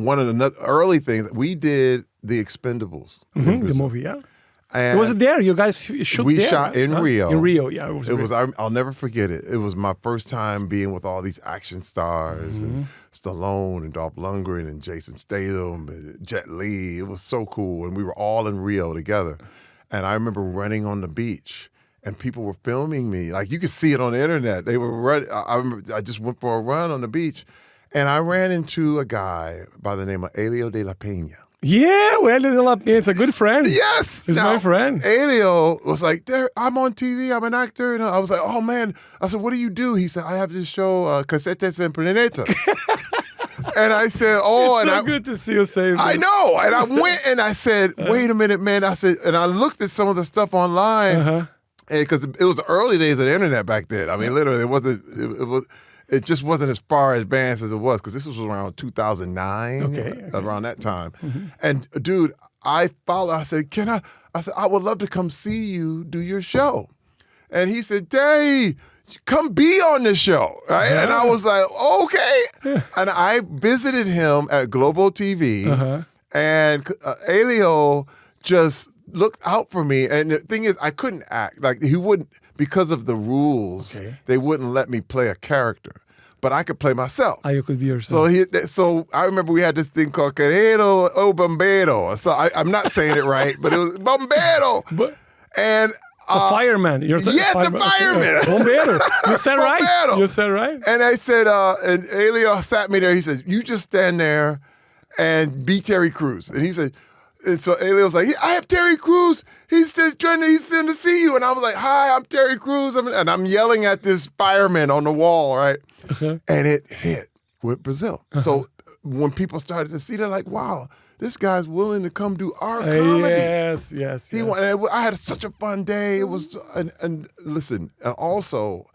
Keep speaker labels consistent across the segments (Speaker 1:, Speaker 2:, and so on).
Speaker 1: one of the early things, we did The Expendables.
Speaker 2: The movie, yeah.
Speaker 1: And
Speaker 2: was it there? You guys shoot
Speaker 1: we
Speaker 2: there?
Speaker 1: shot in Rio.
Speaker 2: In Rio, yeah.
Speaker 1: It was. I'll never forget it. It was my first time being with all these action stars and Stallone and Dolph Lundgren and Jason Statham and Jet Li. It was so cool, and we were all in Rio together. And I remember running on the beach, and people were filming me. Like you could see it on the internet. They were running. I remember I just went for a run on the beach, and I ran into a guy by the name of Elio de la Peña.
Speaker 2: Yeah, well, Elio de la Peña, it's a good friend.
Speaker 1: Yes.
Speaker 2: He's my friend.
Speaker 1: Elio was like, I'm on TV, I'm an actor. And I was like, oh man. I said, what do you do? He said, I have this show, Casetes and Planetas. And I said, oh.
Speaker 2: It's so good to see you say that.
Speaker 1: I know. And I went and I said, wait a minute, man. I said, and I looked at some of the stuff online. Because it was the early days of the internet back then. I mean, literally, it just wasn't as far advanced as it was, because this was around 2009, around that time. And dude, I said, I would love to come see you do your show. And he said, Day, come be on the show, right? And I was like, okay. And I visited him at Global TV, and Elio just looked out for me. And the thing is, I couldn't act. Like, he wouldn't, because of the rules, they wouldn't let me play a character. But I could play myself.
Speaker 2: You could be yourself.
Speaker 1: So I remember we had this thing called Carreira o Bombero. So I'm not saying it right, but it was Bombero. And
Speaker 2: the fireman.
Speaker 1: The fireman.
Speaker 2: Bombero. You said right.
Speaker 1: Bombero.
Speaker 2: You said right.
Speaker 1: And I said, and Elio sat me there. He said, you just stand there and be Terry Crews. And he said, and so Elio's like, I have Terry Crews. He's trying to see you. And I was like, hi, I'm Terry Crews. And I'm yelling at this fireman on the wall, right? And it hit with Brazil. So when people started to see, they're like, wow, this guy's willing to come do our comedy.
Speaker 2: Yes.
Speaker 1: I had such a fun day. It was, and listen, and also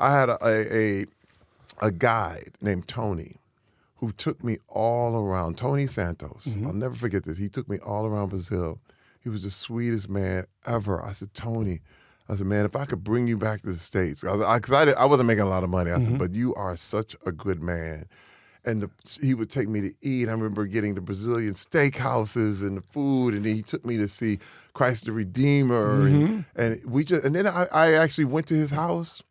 Speaker 1: I had a guide named Tony, who took me all around, Tony Santos. I'll never forget this. He took me all around Brazil. He was the sweetest man ever. I said, Tony, man, if I could bring you back to the States, because I wasn't making a lot of money. I said, but you are such a good man. And he would take me to eat. I remember getting the Brazilian steakhouses and the food, and then he took me to see Christ the Redeemer. And then I actually went to his house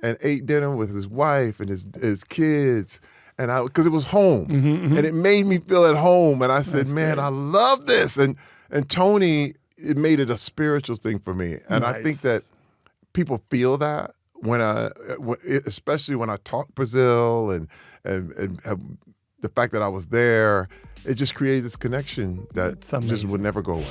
Speaker 1: and ate dinner with his wife and his kids. And because it was home, and it made me feel at home. And I said, man, I love this. And Tony, it made it a spiritual thing for me. And I think that people feel that especially when I talk Brazil and the fact that I was there, it just created this connection that just would never go away.